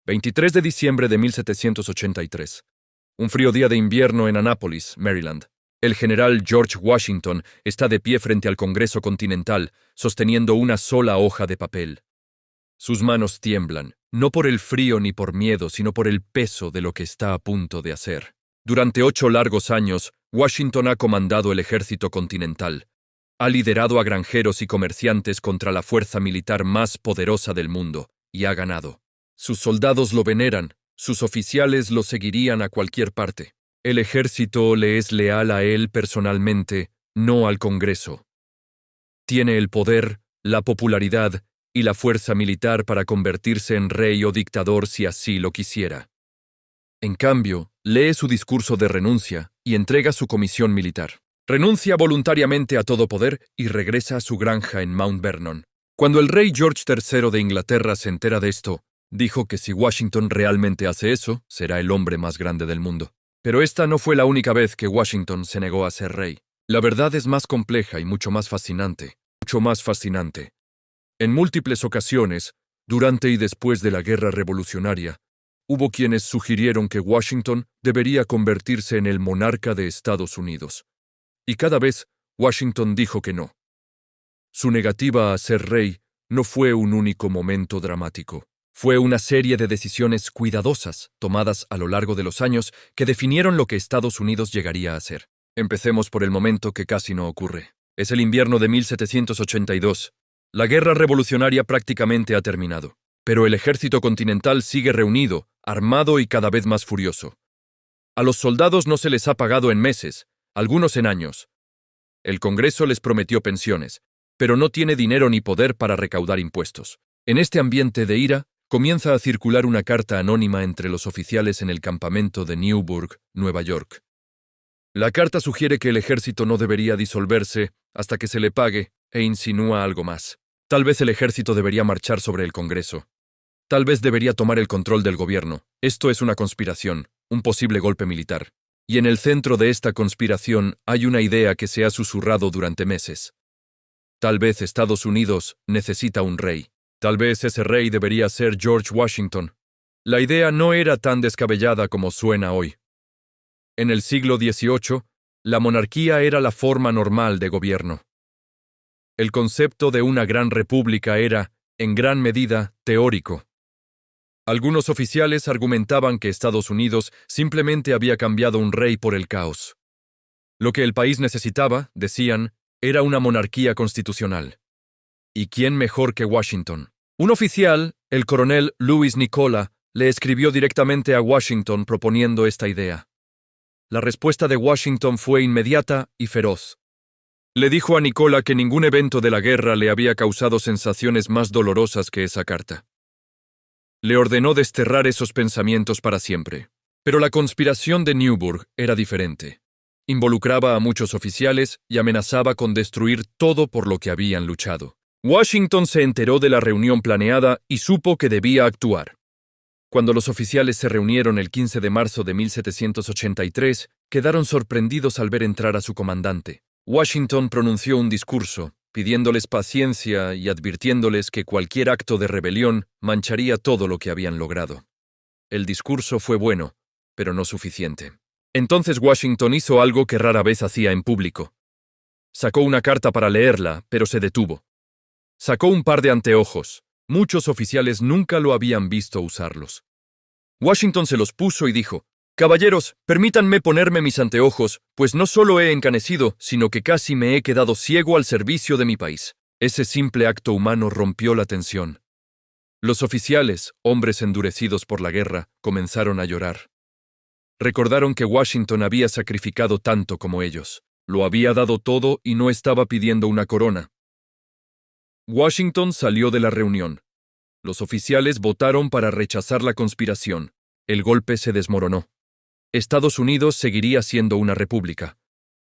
23 de diciembre de 1783. Un frío día de invierno en Annapolis, Maryland. El general George Washington está de pie frente al Congreso Continental, sosteniendo una sola hoja de papel. Sus manos tiemblan, no por el frío ni por miedo, sino por el peso de lo que está a punto de hacer. Durante 8 largos años, Washington ha comandado el ejército continental. Ha liderado a granjeros y comerciantes contra la fuerza militar más poderosa del mundo, y ha ganado. Sus soldados lo veneran, sus oficiales lo seguirían a cualquier parte. El ejército le es leal a él personalmente, no al Congreso. Tiene el poder, la popularidad y la fuerza militar para convertirse en rey o dictador si así lo quisiera. En cambio, lee su discurso de renuncia y entrega su comisión militar. Renuncia voluntariamente a todo poder y regresa a su granja en Mount Vernon. Cuando el rey George III de Inglaterra se entera de esto, dijo que si Washington realmente hace eso, será el hombre más grande del mundo. Pero esta no fue la única vez que Washington se negó a ser rey. La verdad es más compleja y mucho más fascinante. En múltiples ocasiones, durante y después de la Guerra Revolucionaria, hubo quienes sugirieron que Washington debería convertirse en el monarca de Estados Unidos. Y cada vez, Washington dijo que no. Su negativa a ser rey no fue un único momento dramático. Fue una serie de decisiones cuidadosas, tomadas a lo largo de los años, que definieron lo que Estados Unidos llegaría a ser. Empecemos por el momento que casi no ocurre. Es el invierno de 1782. La guerra revolucionaria prácticamente ha terminado, pero el ejército continental sigue reunido, armado y cada vez más furioso. A los soldados no se les ha pagado en meses, algunos en años. El Congreso les prometió pensiones, pero no tiene dinero ni poder para recaudar impuestos. En este ambiente de ira, comienza a circular una carta anónima entre los oficiales en el campamento de Newburgh, Nueva York. La carta sugiere que el ejército no debería disolverse hasta que se le pague e insinúa algo más. Tal vez el ejército debería marchar sobre el Congreso. Tal vez debería tomar el control del gobierno. Esto es una conspiración, un posible golpe militar. Y en el centro de esta conspiración hay una idea que se ha susurrado durante meses. Tal vez Estados Unidos necesita un rey. Tal vez ese rey debería ser George Washington. La idea no era tan descabellada como suena hoy. En el siglo XVIII, la monarquía era la forma normal de gobierno. El concepto de una gran república era, en gran medida, teórico. Algunos oficiales argumentaban que Estados Unidos simplemente había cambiado un rey por el caos. Lo que el país necesitaba, decían, era una monarquía constitucional. ¿Y quién mejor que Washington? Un oficial, el coronel Louis Nicola, le escribió directamente a Washington proponiendo esta idea. La respuesta de Washington fue inmediata y feroz. Le dijo a Nicola que ningún evento de la guerra le había causado sensaciones más dolorosas que esa carta. Le ordenó desterrar esos pensamientos para siempre. Pero la conspiración de Newburgh era diferente. Involucraba a muchos oficiales y amenazaba con destruir todo por lo que habían luchado. Washington se enteró de la reunión planeada y supo que debía actuar. Cuando los oficiales se reunieron el 15 de marzo de 1783, quedaron sorprendidos al ver entrar a su comandante. Washington pronunció un discurso, pidiéndoles paciencia y advirtiéndoles que cualquier acto de rebelión mancharía todo lo que habían logrado. El discurso fue bueno, pero no suficiente. Entonces Washington hizo algo que rara vez hacía en público. Sacó una carta para leerla, pero se detuvo. Sacó un par de anteojos. Muchos oficiales nunca lo habían visto usarlos. Washington se los puso y dijo: «Caballeros, permítanme ponerme mis anteojos, pues no solo he encanecido, sino que casi me he quedado ciego al servicio de mi país». Ese simple acto humano rompió la tensión. Los oficiales, hombres endurecidos por la guerra, comenzaron a llorar. Recordaron que Washington había sacrificado tanto como ellos. Lo había dado todo y no estaba pidiendo una corona. Washington salió de la reunión. Los oficiales votaron para rechazar la conspiración. El golpe se desmoronó. Estados Unidos seguiría siendo una república.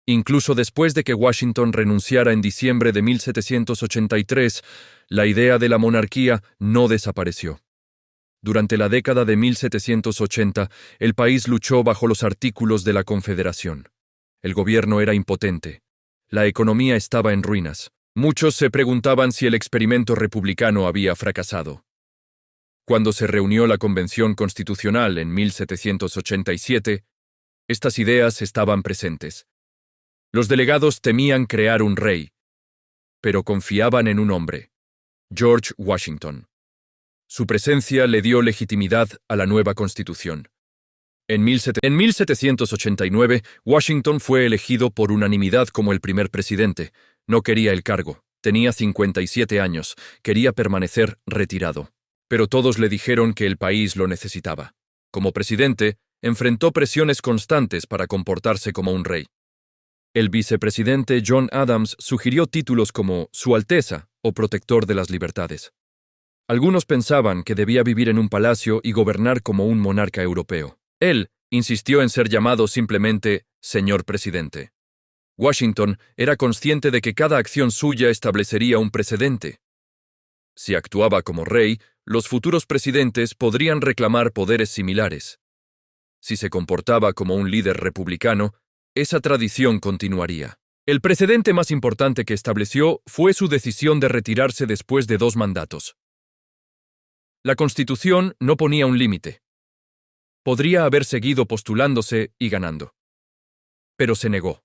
Incluso después de que Washington renunciara en diciembre de 1783, la idea de la monarquía no desapareció. Durante la década de 1780, el país luchó bajo los artículos de la Confederación. El gobierno era impotente. La economía estaba en ruinas. Muchos se preguntaban si el experimento republicano había fracasado. Cuando se reunió la Convención Constitucional en 1787, estas ideas estaban presentes. Los delegados temían crear un rey, pero confiaban en un hombre, George Washington. Su presencia le dio legitimidad a la nueva Constitución. En 1789, Washington fue elegido por unanimidad como el primer presidente. No quería el cargo. Tenía 57 años. Quería permanecer retirado. Pero todos le dijeron que el país lo necesitaba. Como presidente, enfrentó presiones constantes para comportarse como un rey. El vicepresidente John Adams sugirió títulos como Su Alteza o Protector de las Libertades. Algunos pensaban que debía vivir en un palacio y gobernar como un monarca europeo. Él insistió en ser llamado simplemente Señor Presidente. Washington era consciente de que cada acción suya establecería un precedente. Si actuaba como rey, los futuros presidentes podrían reclamar poderes similares. Si se comportaba como un líder republicano, esa tradición continuaría. El precedente más importante que estableció fue su decisión de retirarse después de 2 mandatos. La Constitución no ponía un límite. Podría haber seguido postulándose y ganando. Pero se negó.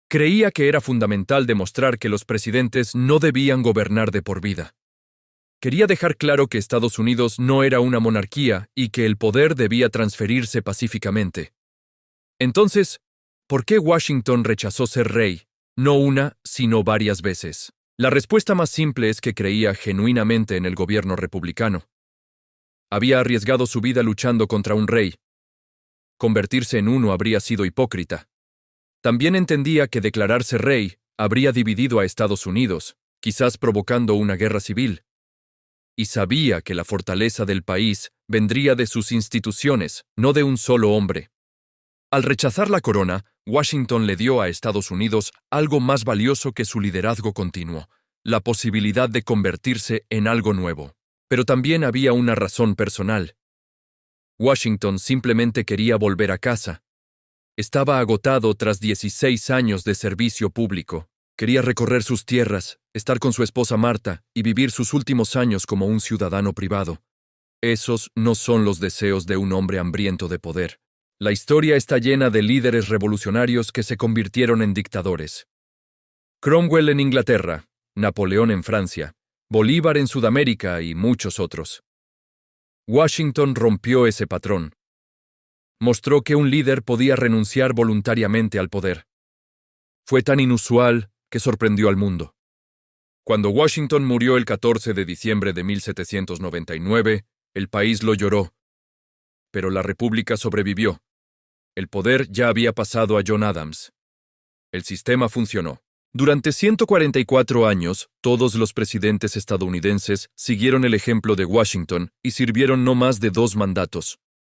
Creía que era fundamental demostrar que los presidentes no debían gobernar de por vida. Quería dejar claro que Estados Unidos no era una monarquía y que el poder debía transferirse pacíficamente. Entonces, ¿por qué Washington rechazó ser rey, no una, sino varias veces? La respuesta más simple es que creía genuinamente en el gobierno republicano. Había arriesgado su vida luchando contra un rey. Convertirse en uno habría sido hipócrita. También entendía que declararse rey habría dividido a Estados Unidos, quizás provocando una guerra civil. Y sabía que la fortaleza del país vendría de sus instituciones, no de un solo hombre. Al rechazar la corona, Washington le dio a Estados Unidos algo más valioso que su liderazgo continuo, la posibilidad de convertirse en algo nuevo. Pero también había una razón personal. Washington simplemente quería volver a casa. Estaba agotado tras 16 años de servicio público. Quería recorrer sus tierras, estar con su esposa Marta y vivir sus últimos años como un ciudadano privado. Esos no son los deseos de un hombre hambriento de poder. La historia está llena de líderes revolucionarios que se convirtieron en dictadores. Cromwell en Inglaterra, Napoleón en Francia, Bolívar en Sudamérica y muchos otros. Washington rompió ese patrón. Mostró que un líder podía renunciar voluntariamente al poder. Fue tan inusual que sorprendió al mundo. Cuando Washington murió el 14 de diciembre de 1799, el país lo lloró. Pero la República sobrevivió. El poder ya había pasado a John Adams. El sistema funcionó. Durante 144 años, todos los presidentes estadounidenses siguieron el ejemplo de Washington y sirvieron no más de 2 mandatos.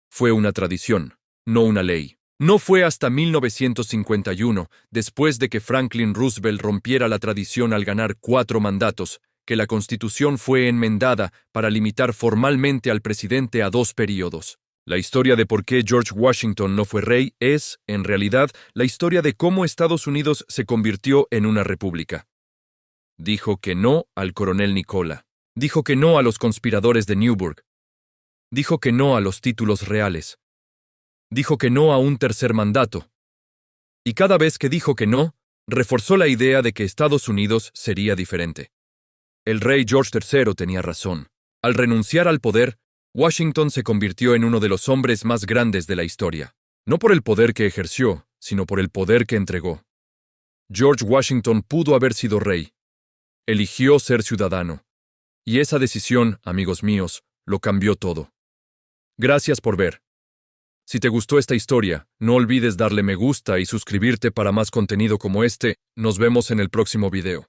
Fue una tradición, no una ley. No fue hasta 1951, después de que Franklin Roosevelt rompiera la tradición al ganar 4 mandatos, que la Constitución fue enmendada para limitar formalmente al presidente a 2 períodos. La historia de por qué George Washington no fue rey es, en realidad, la historia de cómo Estados Unidos se convirtió en una república. Dijo que no al coronel Nicola. Dijo que no a los conspiradores de Newburgh. Dijo que no a los títulos reales. Dijo que no a un tercer mandato. Y cada vez que dijo que no, reforzó la idea de que Estados Unidos sería diferente. El rey George III tenía razón. Al renunciar al poder, Washington se convirtió en uno de los hombres más grandes de la historia, no por el poder que ejerció, sino por el poder que entregó. George Washington pudo haber sido rey. Eligió ser ciudadano. Y esa decisión, amigos míos, lo cambió todo. Gracias por ver. Si te gustó esta historia, no olvides darle me gusta y suscribirte para más contenido como este. Nos vemos en el próximo video.